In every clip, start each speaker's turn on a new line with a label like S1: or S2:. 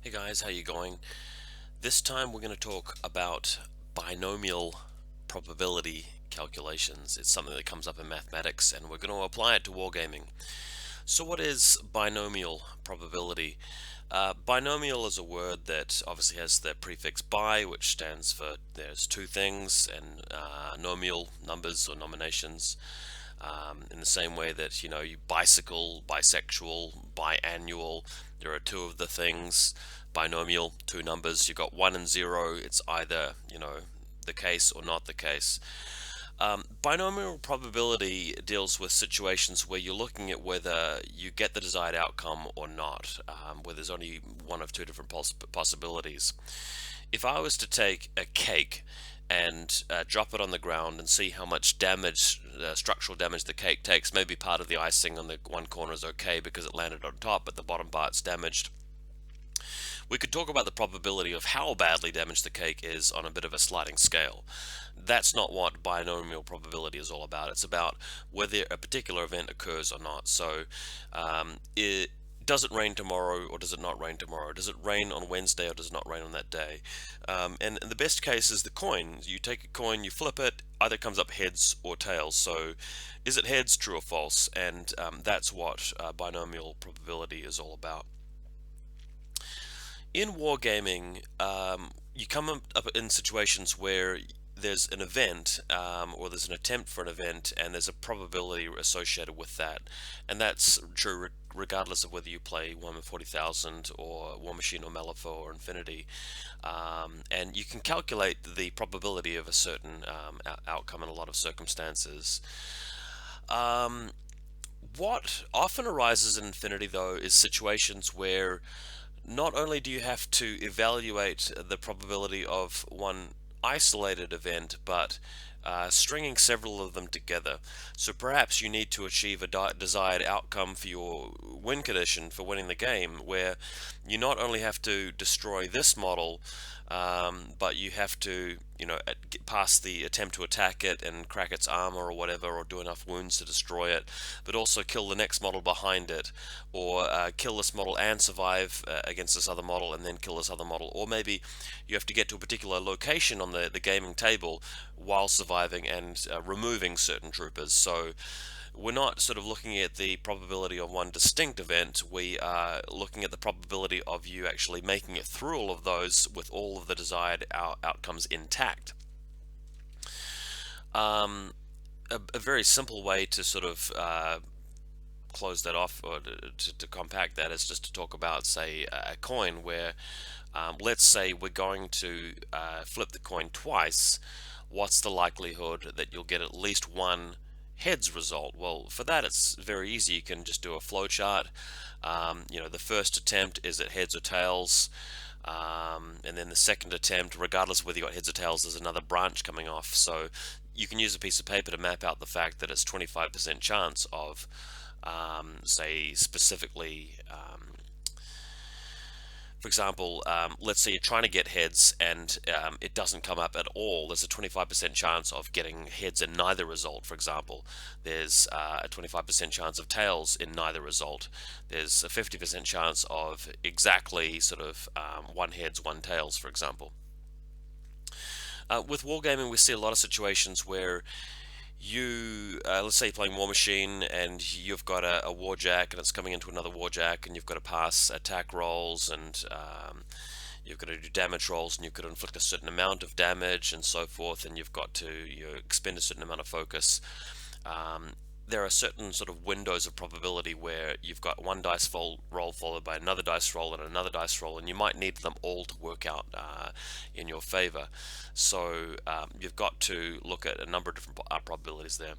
S1: Hey guys, how you going? This time we're going to talk about binomial probability calculations. It's something that comes up in mathematics and we're going to apply it to wargaming. So what is binomial probability? Binomial is a word that obviously has the prefix bi, which stands for there's two things, and nomial, numbers or nominations. In the same way that, you bicycle, bisexual, biannual, there are two of the things. Binomial, two numbers, you've got 1 and 0, it's either, the case or not the case. Binomial probability deals with situations where you're looking at whether you get the desired outcome or not, where there's only one of two different possibilities. If I was to take a cake and drop it on the ground and see how much damage, structural damage the cake takes, maybe part of the icing on the one corner is okay because it landed on top, but the bottom part's damaged. We could talk about the probability of how badly damaged the cake is on a bit of a sliding scale. That's not what binomial probability is all about. It's about whether a particular event occurs or not. So, does it rain tomorrow or does it not rain tomorrow? Does it rain on Wednesday or does it not rain on that day? And the best case is the coin. You take a coin, you flip it, either comes up heads or tails. So is it heads, true or false? And that's what binomial probability is all about. In wargaming, you come up in situations where there's an event, or there's an attempt for an event, and there's a probability associated with that. And that's true regardless of whether you play Warhammer 40,000 or War Machine or Malifaux or Infinity. And you can calculate the probability of a certain outcome in a lot of circumstances. What often arises in Infinity, though, is situations where not only do you have to evaluate the probability of one isolated event, but stringing several of them together. So perhaps you need to achieve a desired outcome for your win condition for winning the game, where you not only have to destroy this model, but you have to, get past the attempt to attack it and crack its armor or whatever, or do enough wounds to destroy it, but also kill the next model behind it, or kill this model and survive against this other model and then kill this other model. Or maybe you have to get to a particular location on the gaming table while surviving and removing certain troopers. So we're not sort of looking at the probability of one distinct event, we are looking at the probability of you actually making it through all of those with all of the desired outcomes intact. A very simple way to sort of close that off, or to compact that, is just to talk about, say, a coin where, let's say we're going to flip the coin twice. What's the likelihood that you'll get at least one heads result? Well, for that it's very easy. You can just do a flow chart. The first attempt is at heads or tails, and then the second attempt, regardless of whether you got heads or tails, there's another branch coming off. So you can use a piece of paper to map out the fact that it's 25% chance of, say, specifically, for example, let's say you're trying to get heads and it doesn't come up at all. There's a 25% chance of getting heads in neither result, for example. There's a 25% chance of tails in neither result. There's a 50% chance of exactly sort of one heads, one tails, for example. With wargaming, we see a lot of situations where let's say you're playing War Machine and you've got a warjack and it's coming into another warjack, and you've got to pass attack rolls, and you've got to do damage rolls, and you've got to inflict a certain amount of damage and so forth, and you've got to expend a certain amount of focus. There are certain sort of windows of probability where you've got one dice roll followed by another dice roll and another dice roll, and you might need them all to work out in your favor. So you've got to look at a number of different probabilities there.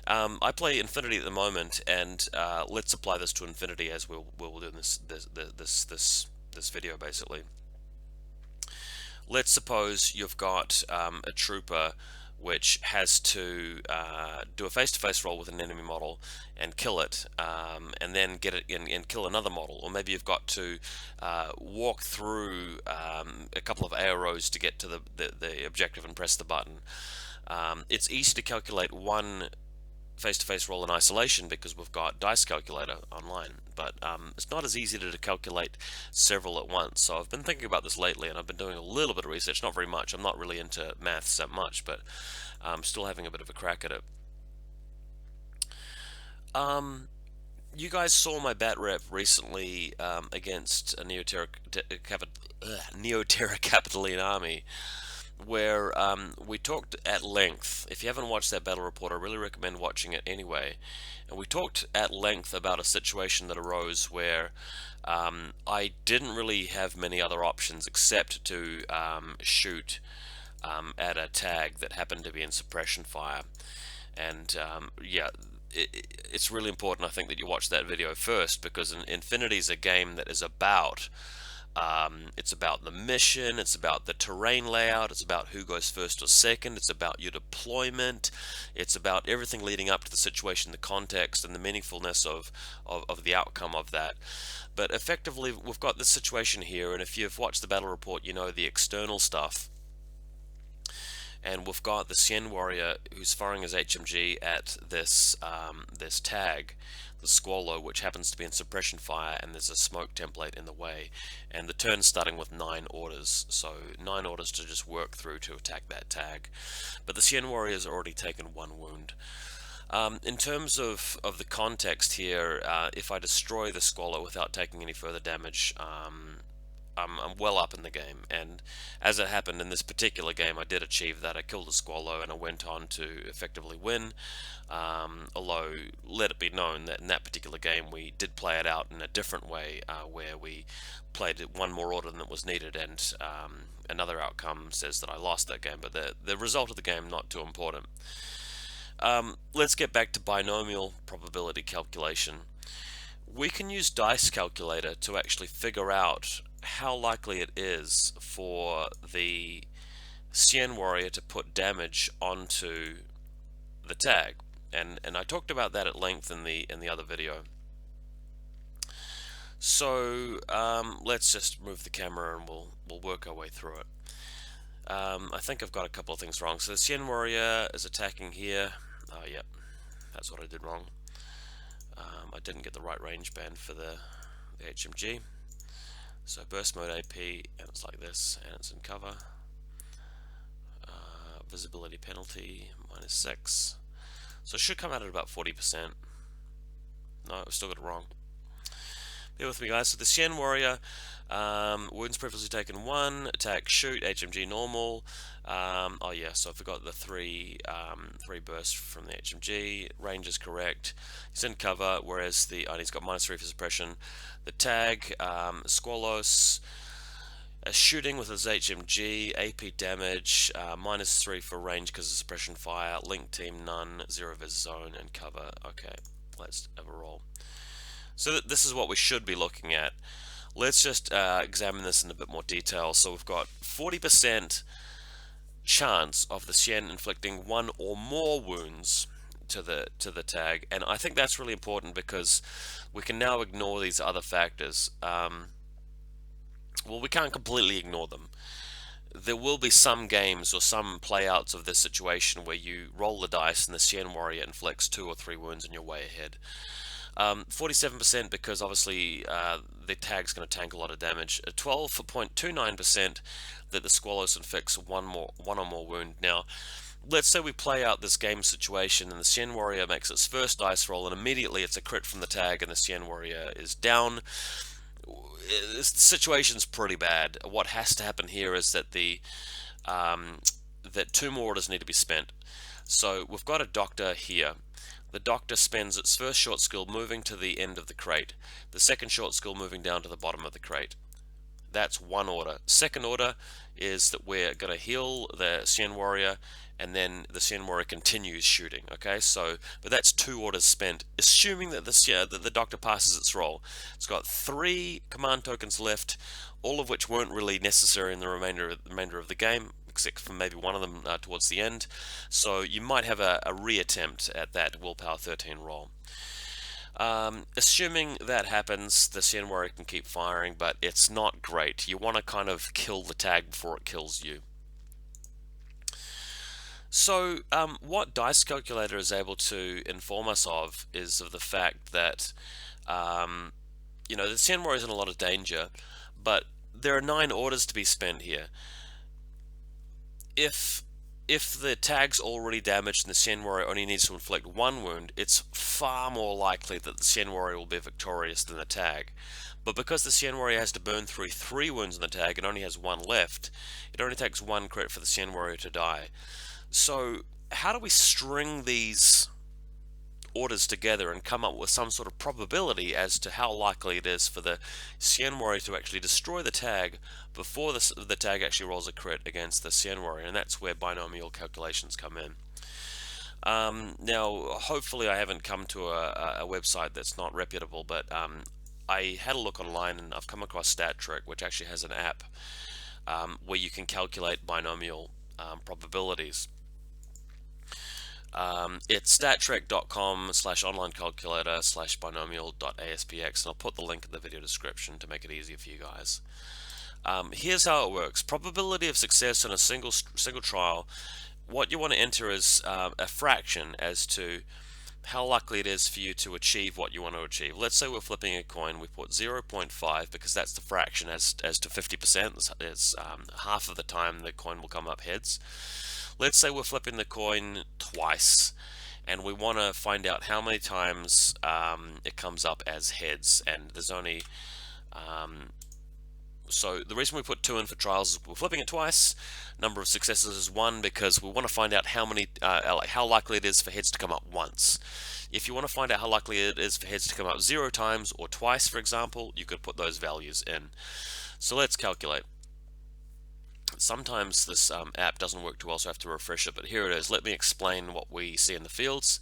S1: I play Infinity at the moment, and let's apply this to Infinity as we'll do in this video basically. Let's suppose you've got a trooper which has to do a face-to-face roll with an enemy model and kill it, and then get it in and kill another model. Or maybe you've got to walk through a couple of arrows to get to the objective and press the button. It's easy to calculate one face-to-face roll in isolation because we've got Dice Calculator online, but it's not as easy to calculate several at once. So I've been thinking about this lately, and I've been doing a little bit of research, not very much. I'm not really into maths that much, but I'm still having a bit of a crack at it. You guys saw my bat rep recently against a Neoterra Capitoline army, where we talked at length. If you haven't watched that battle report, I really recommend watching it anyway. And we talked at length about a situation that arose where I didn't really have many other options except to shoot at a tag that happened to be in suppression fire. And yeah, it's really important, I think, that you watch that video first, because Infinity is a game that is about it's about the mission, it's about the terrain layout, it's about who goes first or second, it's about your deployment, it's about everything leading up to the situation, the context, and the meaningfulness of the outcome of that. But effectively, we've got this situation here, and if you've watched the battle report, you know the external stuff. And we've got the Sien warrior who's firing his HMG at this this tag, the Squallow, which happens to be in suppression fire, and there's a smoke template in the way. And the turn's starting with 9 orders, so 9 orders to just work through to attack that tag. But the Sien warrior's already taken 1 wound. In terms of the context here, if I destroy the Squallow without taking any further damage, I'm well up in the game, and as it happened in this particular game, I did achieve that. I killed the Squallow and I went on to effectively win, although let it be known that in that particular game we did play it out in a different way, where we played 1 more order than it was needed, and another outcome says that I lost that game, but the result of the game not too important. Let's get back to binomial probability calculation. We can use Dice Calculator to actually figure out how likely it is for the Sien warrior to put damage onto the tag, and I talked about that at length in the other video. So let's just move the camera and we'll work our way through it. I think I've got a couple of things wrong. So the Sien warrior is attacking here. Oh, yep, that's what I did wrong. I didn't get the right range band for the HMG. So burst mode AP, and it's like this, and it's in cover. Visibility penalty -6. So it should come out at about 40%. No, we still got it wrong. Bear with me, guys. So the Sien warrior, wounds previously taken 1, attack, shoot, HMG normal. Oh yeah, so I forgot the 3 bursts from the HMG. Range is correct. He's in cover, whereas he's got -3 for suppression. The tag, Squallow, shooting with his HMG, AP damage, -3 for range because of suppression fire. Link team none, 0 vis zone, and cover. Okay, let's have a roll. So this is what we should be looking at. Let's just examine this in a bit more detail. So we've got 40% chance of the Sien inflicting 1 or more wounds to the tag, and I think that's really important because we can now ignore these other factors. Well, we can't completely ignore them. There will be some games or some playouts of this situation where you roll the dice and the Sien warrior inflicts 2 or 3 wounds and you're way ahead. 47% because obviously the tag's going to tank a lot of damage. 12.29% that the Squallow inflicts one or more wound. Now, let's say we play out this game situation and the Sien warrior makes its first dice roll and immediately it's a crit from the tag and the Sien warrior is down. The situation's pretty bad. What has to happen here is that that 2 more orders need to be spent. So we've got a doctor here. The doctor spends its first short skill moving to the end of the crate, the second short skill moving down to the bottom of the crate. That's 1 order. Second order is that we're going to heal the Sien warrior, and then the Sien warrior continues shooting. Okay, so but that's 2 orders spent, assuming that that the doctor passes its roll. It's got 3 command tokens left, all of which weren't really necessary in the remainder of the game, except for maybe one of them towards the end. So you might have a reattempt at that willpower 13 roll. Assuming that happens, the Sien warrior can keep firing, but it's not great. You want to kind of kill the tag before it kills you. So, what Dice Calculator is able to inform us of is of the fact that, um, the Cianmore is in a lot of danger, but there are 9 orders to be spent here. If the tag's already damaged and the Sien Warrior only needs to inflict 1 wound, it's far more likely that the Sien Warrior will be victorious than the tag. But because the Sien Warrior has to burn through 3 wounds in the tag and only has 1 left, it only takes 1 crit for the Sien Warrior to die. So how do we string these orders together and come up with some sort of probability as to how likely it is for the Sien Warrior to actually destroy the tag before the tag actually rolls a crit against the Sien Warrior? And that's where binomial calculations come in. Now, hopefully I haven't come to a website that's not reputable, but I had a look online and I've come across StatTrick, which actually has an app where you can calculate binomial probabilities. It's stattrek.com/online-calculator/binomial.aspx, and I'll put the link in the video description to make it easier for you guys. Here's how it works. Probability of success in a single trial. What you want to enter is a fraction as to how likely it is for you to achieve what you want to achieve. Let's say we're flipping a coin. We put 0.5 because that's the fraction as to 50%. It's half of the time the coin will come up heads. Let's say we're flipping the coin twice and we want to find out how many times it comes up as heads, and there's only so the reason we put 2 in for trials is we're flipping it twice. Number of successes is 1 because we want to find out how many how likely it is for heads to come up once. If you want to find out how likely it is for heads to come up 0 times or twice, for example, you could put those values in. So let's calculate. Sometimes this app doesn't work too well, so I have to refresh it, but here it is. Let me explain what we see in the fields.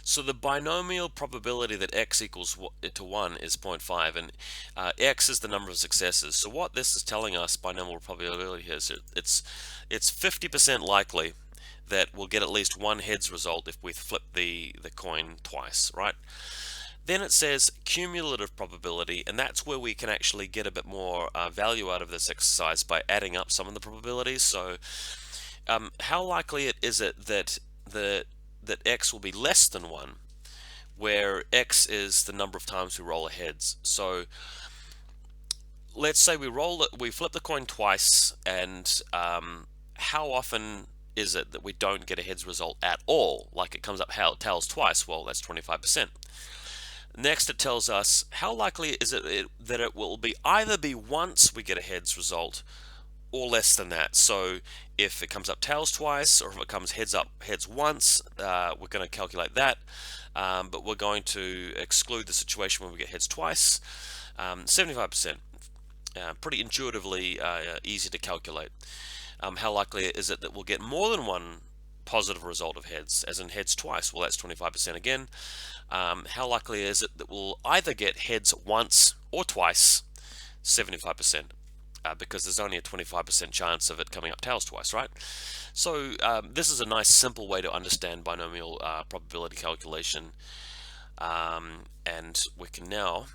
S1: So the binomial probability that x equals to 1 is 0.5, and x is the number of successes. So what this is telling us, binomial probability, is it's 50% likely that we'll get at least 1 heads result if we flip the coin twice, right? Then it says cumulative probability, and that's where we can actually get a bit more value out of this exercise by adding up some of the probabilities. So how likely is it that x will be less than 1, where x is the number of times we roll a heads. So let's say we flip the coin twice, and how often is it that we don't get a heads result at all, like it comes up tails twice? Well, that's 25%. Next, it tells us how likely is it that it will be either be once we get a heads result or less than that. So if it comes up tails twice, or if it comes heads up heads once, we're going to calculate that, but we're going to exclude the situation when we get heads twice. 75%, pretty intuitively easy to calculate. How likely is it that we'll get more than 1 positive result of heads, as in heads twice? Well, that's 25% again. How likely is it that we'll either get heads once or twice? 75%. Because there's only a 25% chance of it coming up tails twice, right? So this is a nice simple way to understand binomial probability calculation, and we can now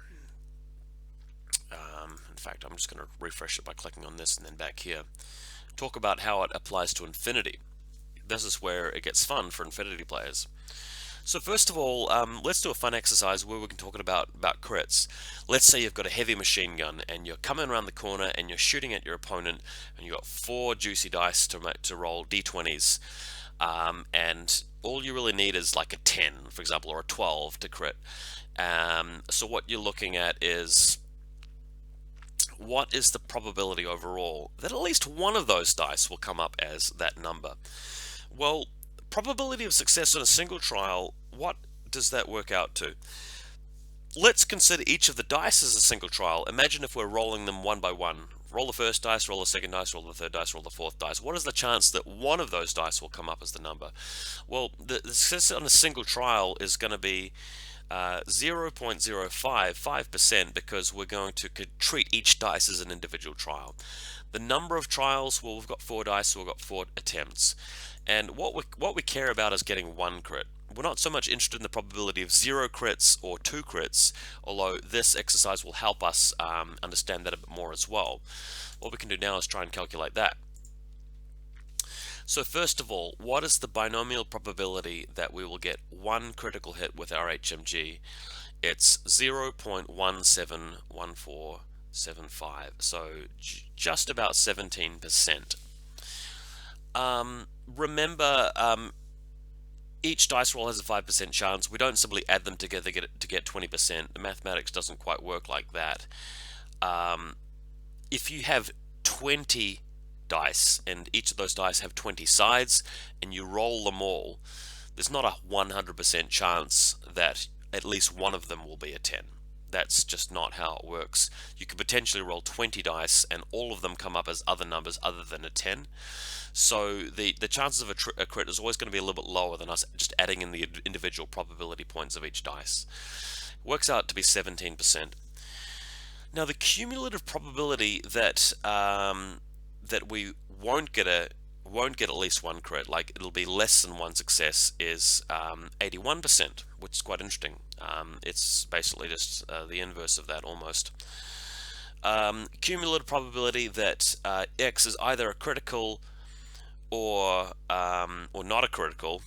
S1: in fact, I'm just going to refresh it by clicking on this and then back here, talk about how it applies to infinity. This is where it gets fun for infinity players. So first of all, let's do a fun exercise where we can talk about crits. Let's say you've got a heavy machine gun and you're coming around the corner and you're shooting at your opponent, and you've got 4 juicy dice to roll d20s, and all you really need is like a 10, for example, or a 12 to crit. So what you're looking at is, what is the probability overall that at least one of those dice will come up as that number? Well, probability of success in a single trial, what does that work out to? Let's consider each of the dice as a single trial. Imagine if we're rolling them one by one. Roll the first dice, roll the second dice, roll the third dice, roll the fourth dice. What is the chance that one of those dice will come up as the number? Well, the success on a single trial is going to be 0.055%, because we're going to treat each dice as an individual trial. The number of trials, well, we've got 4 dice, so we've got 4 attempts. And what we care about is getting 1 crit. We're not so much interested in the probability of 0 crits or 2 crits, although this exercise will help us understand that a bit more as well. What we can do now is try and calculate that. So first of all, what is the binomial probability that we will get one critical hit with our HMG? It's 0.171475, so just about 17%. Remember, each dice roll has a 5% chance. We don't simply add them together to get 20%. The mathematics doesn't quite work like that. If you have 20 dice and each of those dice have 20 sides and you roll them all, there's not a 100% chance that at least one of them will be a 10. That's just not how it works. You could potentially roll 20 dice and all of them come up as other numbers other than a 10. So the chances of a crit is always going to be a little bit lower than us just adding in the individual probability points of each dice. It works out to be 17%. Now the cumulative probability that that we won't get at least one crit, like it'll be less than one success, is 81%, which is quite interesting. It's basically just the inverse of that almost. Cumulative probability that X is either a critical or not a critical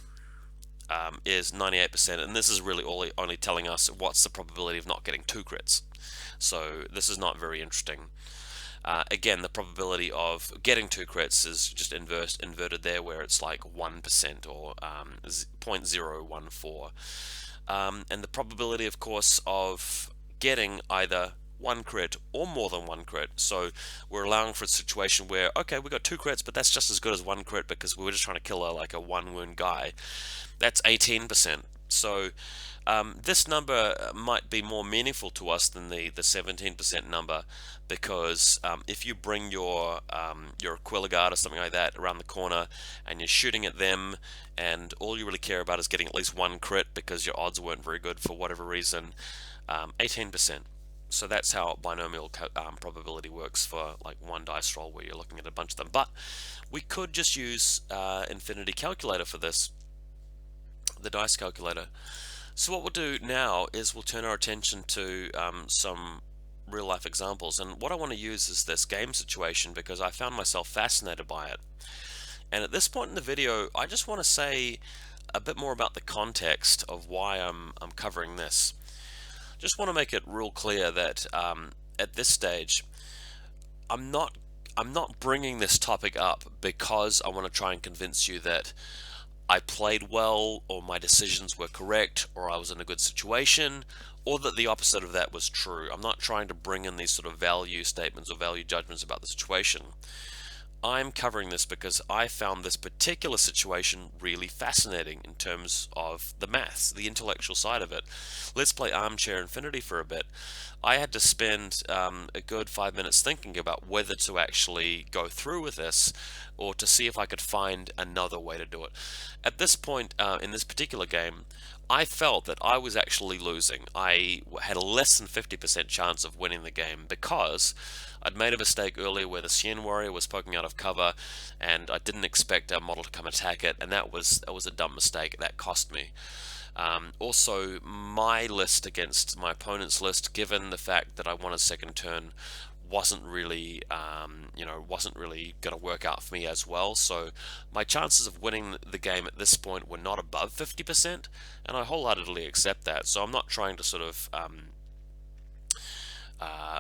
S1: is 98%, and this is really only telling us what's the probability of not getting two crits. So this is not very interesting. Again, the probability of getting two crits is just inverted there, where it's like 1% or 0.014. And the probability, of course, of getting either one crit or more than one crit. So we're allowing for a situation where, okay, we got two crits, but that's just as good as one crit because we were just trying to kill like a one wound guy. That's 18%. So this number might be more meaningful to us than the 17% number, because if you bring your Aquila Guard or something like that around the corner and you're shooting at them and all you really care about is getting at least one crit because your odds weren't very good for whatever reason, 18%. So that's how binomial probability works for like one dice roll where you're looking at a bunch of them. But we could just use Infinity Calculator for this, the dice calculator. So what we'll do now is we'll turn our attention to some real life examples, and what I want to use is this game situation because I found myself fascinated by it. And at this point in the video, I just want to say a bit more about the context of why I'm covering this. Just want to make it real clear that at this stage, I'm not bringing this topic up because I want to try and convince you that I played well, or my decisions were correct, or I was in a good situation, or that the opposite of that was true. I'm not trying to bring in these sort of value statements or value judgments about the situation. I'm covering this because I found this particular situation really fascinating in terms of the maths, the intellectual side of it. Let's play Armchair Infinity for a bit. I had to spend a good 5 minutes thinking about whether to actually go through with this or to see if I could find another way to do it. At this point in this particular game, I felt that I was actually losing. I had a less than 50% chance of winning the game because I'd made a mistake earlier where the Sien Warrior was poking out of cover and I didn't expect our model to come attack it, and that was a dumb mistake. That cost me. Also, my list against my opponent's list, given the fact that I won a second turn, wasn't really going to work out for me as well. So my chances of winning the game at this point were not above 50%, and I wholeheartedly accept that. So I'm not trying to sort of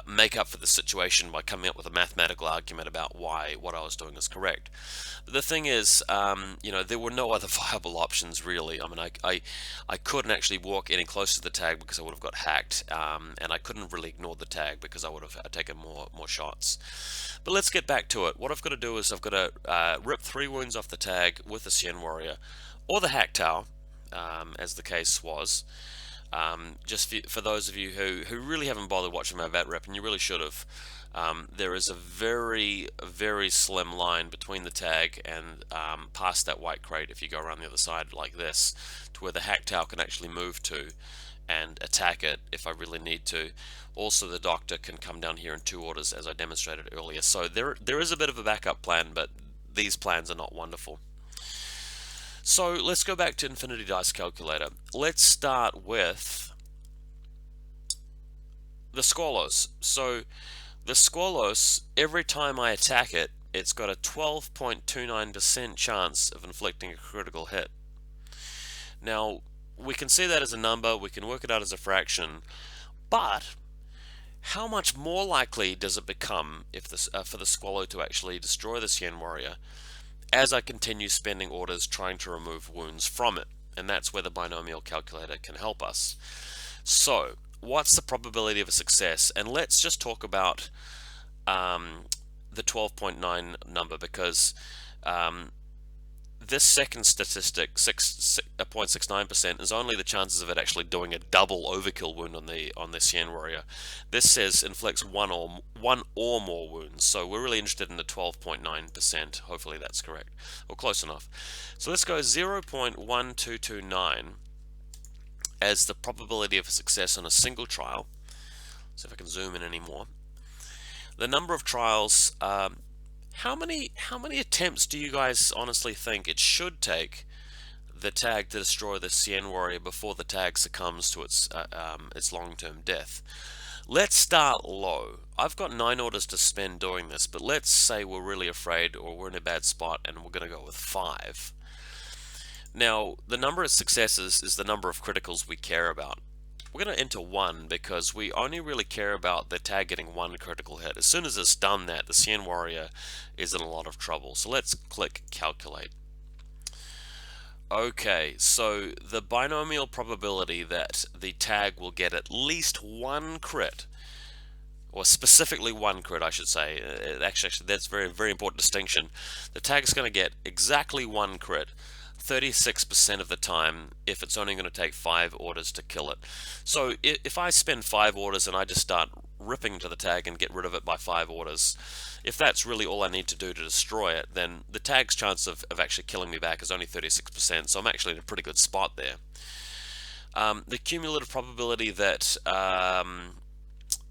S1: make up for the situation by coming up with a mathematical argument about why what I was doing is correct. But the thing is, there were no other viable options really. I mean, I couldn't actually walk any closer to the tag because I would have got hacked, and I couldn't really ignore the tag because I would have taken more shots. But let's get back to it. What I've got to do is I've got to rip 3 wounds off the tag with the Sien Warrior or the Hack Tower, as the case was. Just for those of you who really haven't bothered watching my vat rep, and you really should have, there is a very, very slim line between the tag and past that white crate if you go around the other side like this, to where the Hack Tower can actually move to and attack it if I really need to. Also, the Doctor can come down here in 2 orders as I demonstrated earlier. So there is a bit of a backup plan, but these plans are not wonderful. So let's go back to Infinity Dice Calculator. Let's start with the Squalos. So the Squalos, every time I attack it, it's got a 12.29% chance of inflicting a critical hit. Now, we can see that as a number, we can work it out as a fraction, but how much more likely does it become if this, for the Swallow to actually destroy the Sien Warrior as I continue spending orders trying to remove wounds from it? And that's where the binomial calculator can help us. So, what's the probability of a success? And let's just talk about the 12.9 number, because this second statistic, 0.69%, is only the chances of it actually doing a double overkill wound on the Sien Warrior. This says inflicts one or more wounds, so we're really interested in the 12.9%. Hopefully that's correct, or close enough. So let's go 0.1229 as the probability of success on a single trial. See if I can zoom in any more. The number of trials. How many attempts do you guys honestly think it should take the tag to destroy the Sien Warrior before the tag succumbs to its long-term death? Let's start low. I've got 9 orders to spend doing this, but let's say we're really afraid or we're in a bad spot and we're going to go with 5. Now, the number of successes is the number of criticals we care about. We're going to enter 1 because we only really care about the tag getting 1 critical hit. As soon as it's done that, the Sien Warrior is in a lot of trouble. So let's click calculate. Okay, so the binomial probability that the tag will get at least 1 crit, or specifically 1 crit I should say, actually that's a very, very important distinction. The tag is going to get exactly 1 crit 36% of the time if it's only going to take 5 orders to kill it. So if I spend 5 orders and I just start ripping to the tag and get rid of it by 5 orders, if that's really all I need to do to destroy it, then the tag's chance of actually killing me back is only 36%, so I'm actually in a pretty good spot there. The cumulative probability that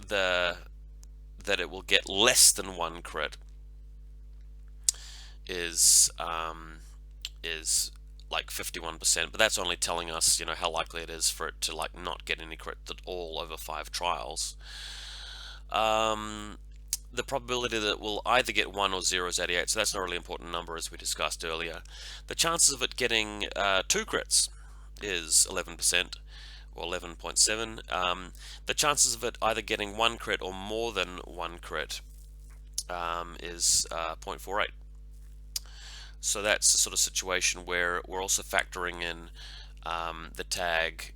S1: that it will get less than 1 crit is like 51%, but that's only telling us, how likely it is for it to like not get any crit at all over 5 trials. The probability that it will either get 1 or 0 is 88, so that's not a really important number as we discussed earlier. The chances of it getting 2 crits is 11%, or 11.7. The chances of it either getting 1 crit or more than 1 crit is 0.48. So that's the sort of situation where we're also factoring in the tag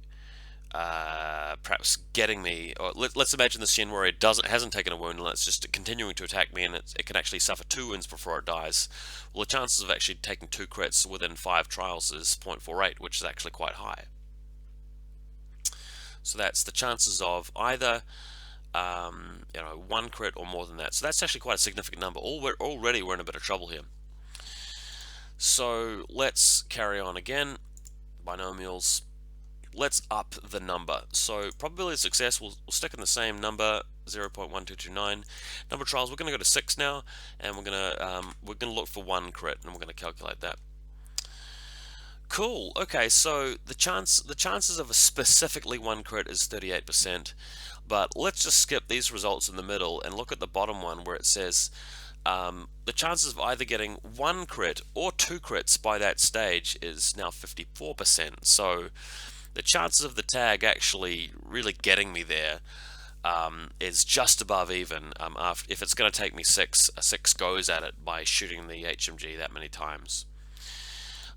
S1: perhaps getting me, or let's imagine the Sien Warrior hasn't taken a wound and it's just continuing to attack me, and it can actually suffer 2 wounds before it dies. Well, the chances of actually taking 2 crits within 5 trials is 0.48, which is actually quite high. So that's the chances of either 1 crit or more than that. So that's actually quite a significant number. Already we're in a bit of trouble here. So let's carry on again. Binomials. Let's up the number. So probability of success, we'll stick in the same number, 0.1229. Number of trials, we're going to go to 6 now, and we're going to look for 1 crit, and we're going to calculate that. Cool. Okay, so the chances of a specifically 1 crit is 38%, but let's just skip these results in the middle and look at the bottom one where it says the chances of either getting 1 crit or 2 crits by that stage is now 54%. So the chances of the tag actually really getting me there is just above even if it's going to take me 6 goes at it by shooting the HMG that many times.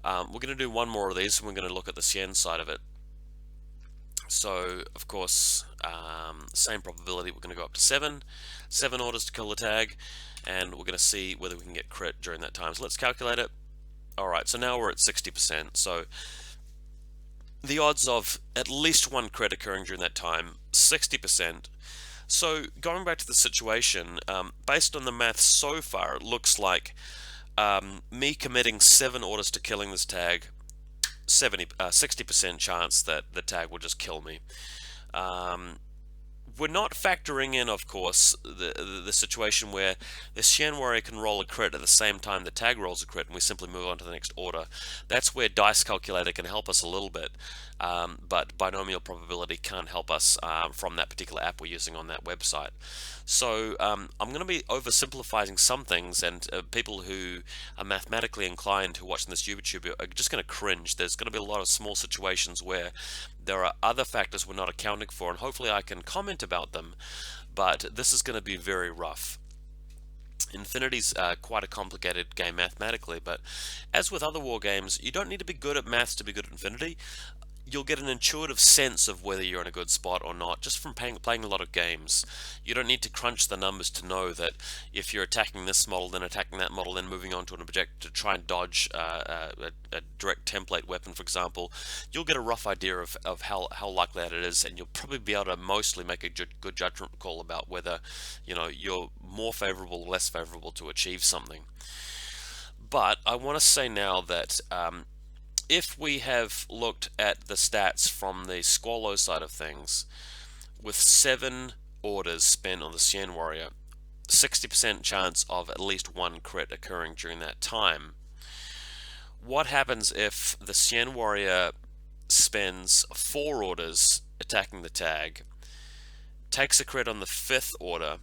S1: We're going to do one more of these, and we're going to look at the Sien side of it. So, of course, same probability, we're going to go up to 7 orders to kill the tag, and we're going to see whether we can get crit during that time. So let's calculate it. Alright, so now we're at 60%. So the odds of at least 1 crit occurring during that time, 60%. So going back to the situation, based on the math so far, it looks like me committing 7 orders to killing this tag, 60% chance that the tag will just kill me. We're not factoring in, of course, the situation where the Sien Warrior can roll a crit at the same time the tag rolls a crit, and we simply move on to the next order. That's where Dice Calculator can help us a little bit, but Binomial Probability can't help us from that particular app we're using on that website. So I'm going to be oversimplifying some things, and people who are mathematically inclined who are watching this YouTube are just going to cringe. There's going to be a lot of small situations where there are other factors we're not accounting for, and hopefully I can comment about them, but this is going to be very rough. Infinity's quite a complicated game mathematically, but as with other war games, you don't need to be good at maths to be good at Infinity. You'll get an intuitive sense of whether you're in a good spot or not just from playing a lot of games. You don't need to crunch the numbers to know that if you're attacking this model, then attacking that model, then moving on to an objective to try and dodge a direct template weapon, for example, you'll get a rough idea of how likely that it is, and you'll probably be able to mostly make a good judgment call about whether you're more favorable or less favorable to achieve something. But I want to say now that if we have looked at the stats from the Squallow side of things, with 7 orders spent on the Cien Warrior, 60% chance of at least one crit occurring during that time. What happens if the Cien Warrior spends 4 orders attacking the tag, takes a crit on the 5th order,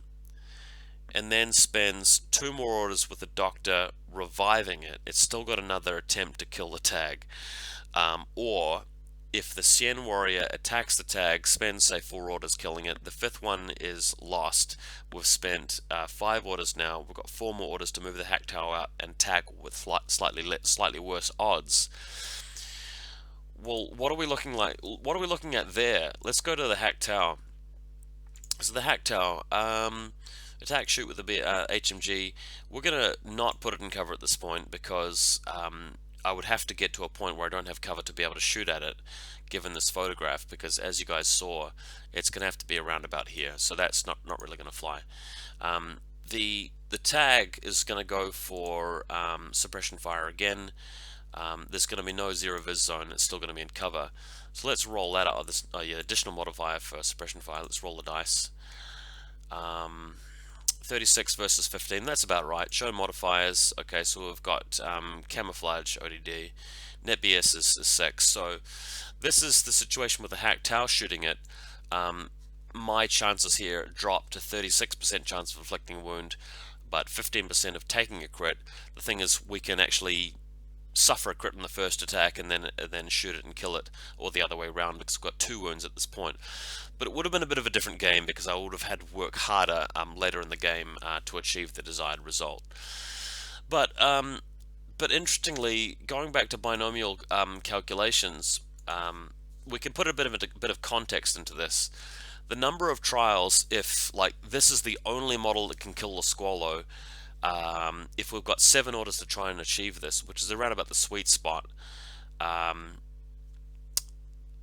S1: and then spends 2 more orders with the Doctor reviving it? It's still got another attempt to kill the tag. Or if the Cien Warrior attacks the tag, spends say 4 orders killing it, the 5th one is lost. We've spent 5 orders now. We've got 4 more orders to move the hack tower out and tag with slightly worse odds. Well, what are we looking like? What are we looking at there? Let's go to the hack tower. So the hack tower, attack shoot with the HMG. We're gonna not put it in cover at this point because I would have to get to a point where I don't have cover to be able to shoot at it, given this photograph, because as you guys saw, it's going to have to be around about here, so that's not really going to fly. The tag is going to go for suppression fire again. There's going to be no zero vis zone, it's still going to be in cover. So let's roll that out. This additional modifier for suppression fire. Let's roll the dice. 36 versus 15, that's about right. Show modifiers. Okay, so we've got camouflage ODD. Net BS is 6. So this is the situation with the hack tower shooting it. My chances here drop to 36% chance of inflicting a wound, but 15% of taking a crit. The thing is, we can actually suffer a crit in the first attack and then shoot it and kill it, or the other way around, because we've got 2 wounds at this point. But it would have been a bit of a different game because I would have had to work harder later in the game to achieve the desired result. But interestingly, going back to binomial calculations, we can put a bit of context into this. The number of trials, if like this is the only model that can kill the Squallow, if we've got 7 orders to try and achieve this, which is around about the sweet spot,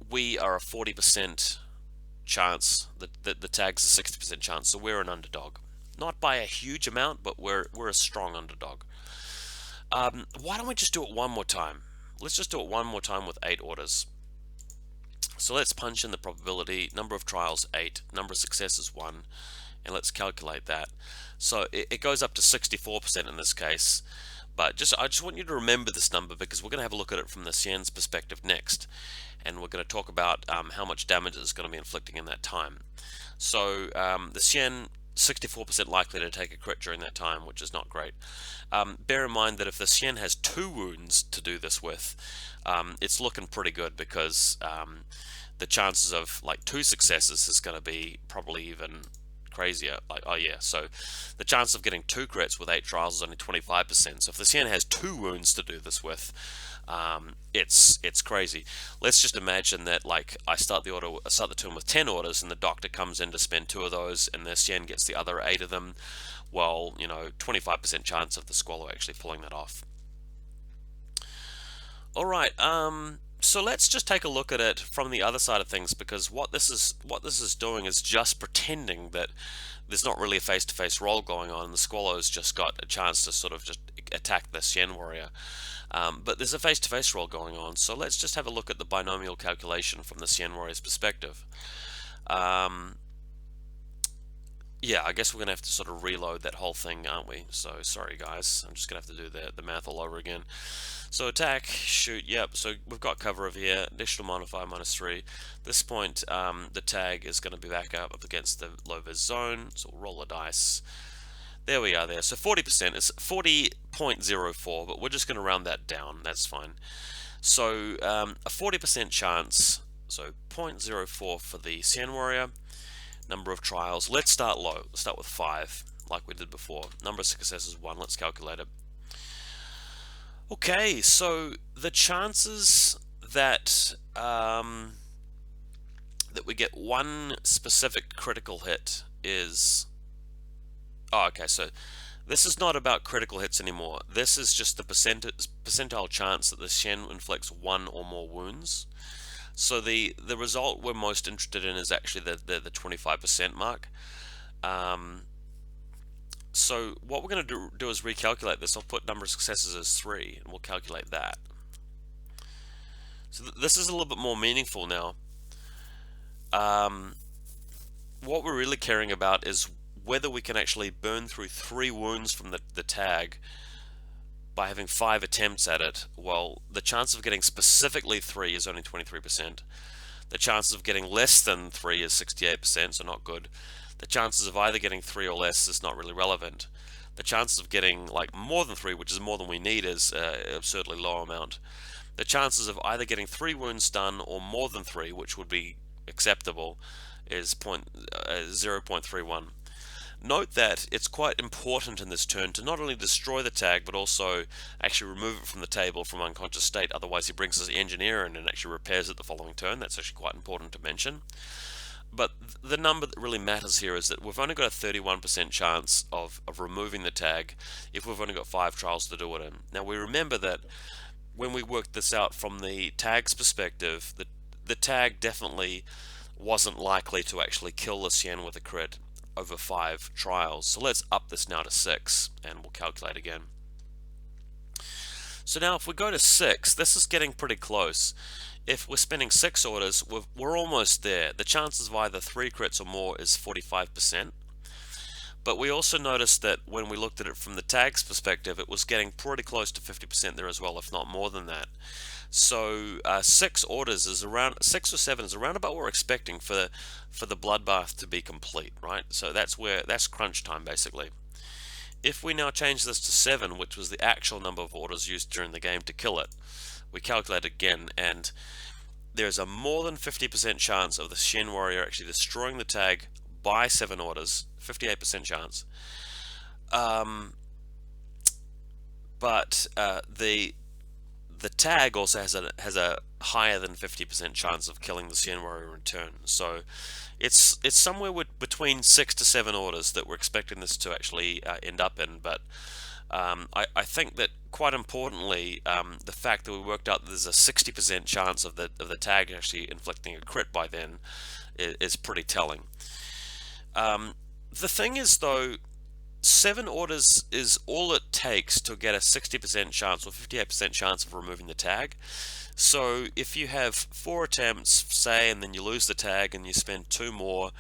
S1: we are a 40% chance. The tag's a 60% chance, so we're an underdog. Not by a huge amount, but we're a strong underdog. Why don't we just do it one more time? Let's just do it one more time with 8 orders. So let's punch in the probability. Number of trials 8, number of successes 1, and let's calculate that. So it goes up to 64% in this case, but I just want you to remember this number because we're going to have a look at it from the Cien's perspective next, and we're going to talk about how much damage it's going to be inflicting in that time. So the Cien, 64% likely to take a crit during that time, which is not great. Bear in mind that if the Cien has 2 wounds to do this with, it's looking pretty good because the chances of like 2 successes is going to be probably even crazier. Like, oh yeah, so the chance of getting 2 crits with 8 trials is only 25%. So if the Cien has 2 wounds to do this with, it's crazy. Let's just imagine that like I start the turn with 10 orders, and the Doctor comes in to spend 2 of those, and the Cien gets the other 8 of them. Well, 25% chance of the Squallow actually pulling that off. All right. So let's just take a look at it from the other side of things, because what this is doing is just pretending that there's not really a face-to-face roll going on, and the Squallow's just got a chance to sort of just attack the Cien Warrior. But there's a face-to-face roll going on, so let's just have a look at the binomial calculation from the Cien Warrior's perspective. yeah, I guess we're gonna have to sort of reload that whole thing, aren't we? So sorry guys, I'm just gonna have to do the math all over again. So attack, shoot, yep, so we've got cover over here, additional modifier -3. This point, the tag is gonna be back up against the low vis zone, so we'll roll a dice. There we are there, so 40%, it's 40.04, but we're just gonna round that down, that's fine. So a 40% chance, so 0.04 for the Sien Warrior. Number of trials, let's start low. Let's start with 5, like we did before. Number of successes, 1. Let's calculate it. Okay, so the chances that that we get one specific critical hit is... Oh, okay, so this is not about critical hits anymore. This is just the percentile chance that the Shen inflicts 1 or more wounds. So the result we're most interested in is actually the 25% mark. So what we're going to do is recalculate this. I'll put number of successes as 3, and we'll calculate that. So this is a little bit more meaningful now. What we're really caring about is whether we can actually burn through 3 wounds from the tag by having 5 attempts at it. Well, the chance of getting specifically 3 is only 23%. The chances of getting less than 3 is 68%, so not good. The chances of either getting 3 or less is not really relevant. The chances of getting like more than 3, which is more than we need, is an absurdly low amount. The chances of either getting 3 wounds done or more than 3, which would be acceptable, is 0.31. Note that it's quite important in this turn to not only destroy the tag, but also actually remove it from the table from unconscious state. Otherwise he brings his engineer in and actually repairs it the following turn. That's actually quite important to mention. But the number that really matters here is that we've only got a 31% chance of removing the tag if we've only got 5 trials to do it in. Now we remember that when we worked this out from the tag's perspective, the tag definitely wasn't likely to actually kill the Sien with a crit over 5 trials. So let's up this now to 6, and we'll calculate again. So now if we go to 6, this is getting pretty close. If we're spending 6 orders, we're almost there. The chances of either 3 crits or more is 45%. But we also noticed that when we looked at it from the tag's perspective, it was getting pretty close to 50% there as well, if not more than that. So 6 orders is around 6 or 7 is around about what we're expecting for the bloodbath to be complete, right? So that's crunch time basically. If we now change this to 7, which was the actual number of orders used during the game to kill it, we calculate again, and there's a more than 50% chance of the Shen Warrior actually destroying the tag by 7 orders, 58% chance. But the tag also has a higher than 50% chance of killing the Sien Warrior in turn. So it's somewhere between 6 to 7 orders that we're expecting this to actually end up in. But I think that quite importantly, the fact that we worked out that there's a 60% chance of the tag actually inflicting a crit by then is pretty telling. The thing is though, 7 orders is all it takes to get a 60% chance or 58% chance of removing the tag. So if you have 4 attempts, say, and then you lose the tag and you spend 2 more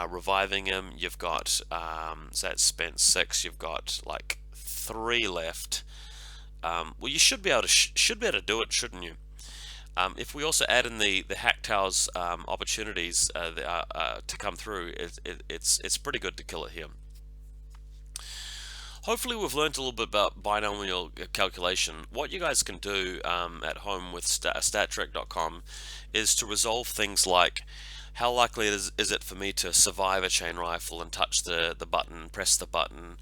S1: reviving him, you've got, so that's spent 6, you've got like 3 left. Well, you should be able to do it, shouldn't you? If we also add in the Hacktail's opportunities to come through, it's pretty good to kill it here. Hopefully we've learned a little bit about binomial calculation. What you guys can do at home with stattrick.com is to resolve things like how likely is it for me to survive a chain rifle and touch the button, press the button,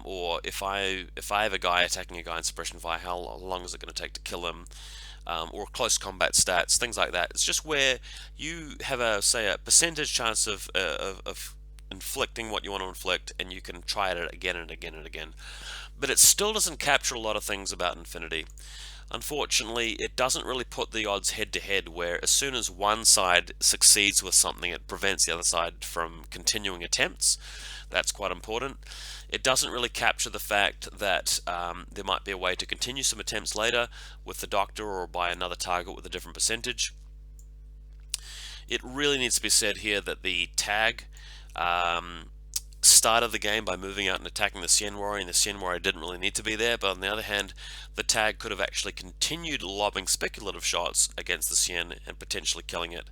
S1: or if I have a guy attacking a guy in suppression fire, how long is it going to take to kill him, or close combat stats, things like that. It's just where you have a percentage chance of inflicting what you want to inflict, and you can try it again and again and again. But it still doesn't capture a lot of things about Infinity. Unfortunately, it doesn't really put the odds head to head, where as soon as one side succeeds with something, it prevents the other side from continuing attempts. That's quite important. It doesn't really capture the fact that there might be a way to continue some attempts later with the doctor or by another target with a different percentage. It really needs to be said here that the tag started the game by moving out and attacking the Cien Warrior, and the Cien Warrior didn't really need to be there, but on the other hand, the tag could have actually continued lobbing speculative shots against the Cien and potentially killing it,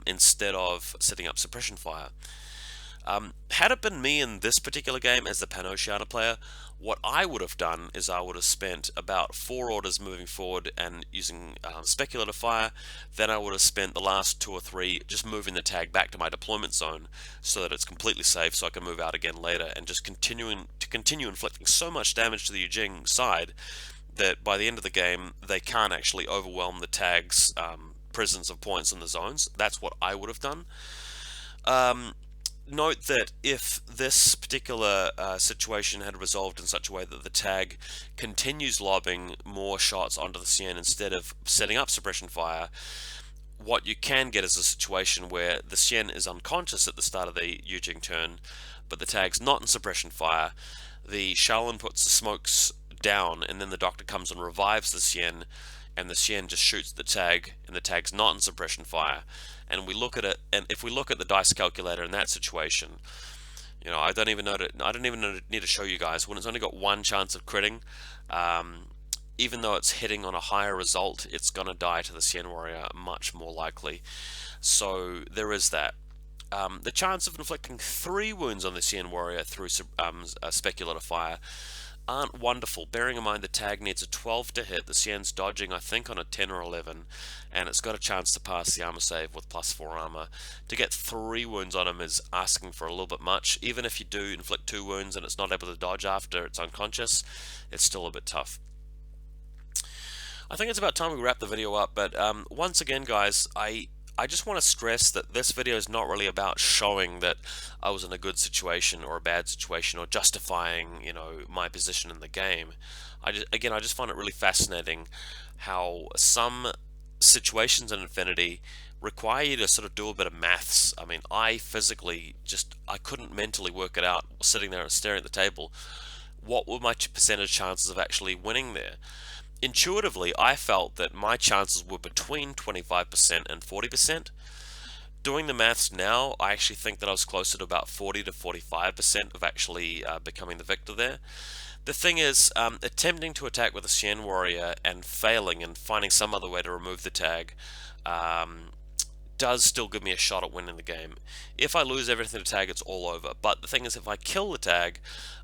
S1: instead of setting up suppression fire. Had it been me in this particular game as the Panosiana player, what I would have done is I would have spent about 4 orders moving forward and using speculative fire. Then I would have spent the last 2 or 3 just moving the tag back to my deployment zone so that it's completely safe, so I can move out again later, and just continue inflicting so much damage to the Yujing side that by the end of the game they can't actually overwhelm the tag's presence of points in the zones. That's what I would have done. Note that if this particular situation had resolved in such a way that the tag continues lobbing more shots onto the Cien instead of setting up suppression fire, what you can get is a situation where the Cien is unconscious at the start of the Yujing turn, but the tag's not in suppression fire. The Shaolin puts the smokes down, and then the Doctor comes and revives the Cien, and the Cien just shoots the tag, and the tag's not in suppression fire. And we look at it, and if we look at the dice calculator in that situation, I don't even need to show you guys when it's only got 1 chance of critting. Even though it's hitting on a higher result, it's gonna die to the Cien Warrior much more likely. So there is that. The chance of inflicting 3 wounds on the Cien Warrior through speculative fire aren't wonderful, bearing in mind the tag needs a 12 to hit, the Cien's dodging I think on a 10 or 11, and it's got a chance to pass the armor save with +4 armor. To get 3 wounds on him is asking for a little bit much. Even if you do inflict 2 wounds and it's not able to dodge after it's unconscious, it's still a bit tough. I think it's about time we wrap the video up, but once again guys, I just want to stress that this video is not really about showing that I was in a good situation or a bad situation or justifying, my position in the game. I just find it really fascinating how some situations in Infinity require you to sort of do a bit of maths. I mean, I couldn't mentally work it out sitting there and staring at the table. What were my percentage chances of actually winning there? Intuitively, I felt that my chances were between 25% and 40%. Doing the maths now, I actually think that I was closer to about 40 to 45% of actually becoming the victor there. The thing is, attempting to attack with a Cien Warrior and failing and finding some other way to remove the tag does still give me a shot at winning the game. If I lose everything to tag, it's all over. But the thing is, if I kill the tag,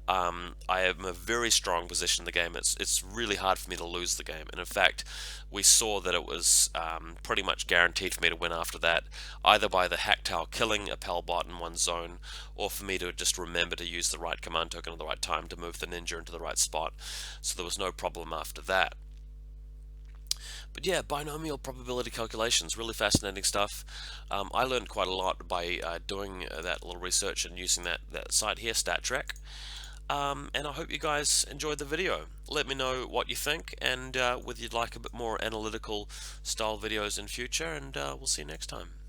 S1: I am in a very strong position in the game. It's really hard for me to lose the game. And in fact, we saw that it was pretty much guaranteed for me to win after that, either by the Hacktail killing a Palbot in one zone, or for me to just remember to use the right command token at the right time to move the ninja into the right spot. So there was no problem after that. But yeah, binomial probability calculations, really fascinating stuff. I learned quite a lot by doing that little research and using that site here, StatTrack. And I hope you guys enjoyed the video. Let me know what you think, and whether you'd like a bit more analytical style videos in future, and we'll see you next time.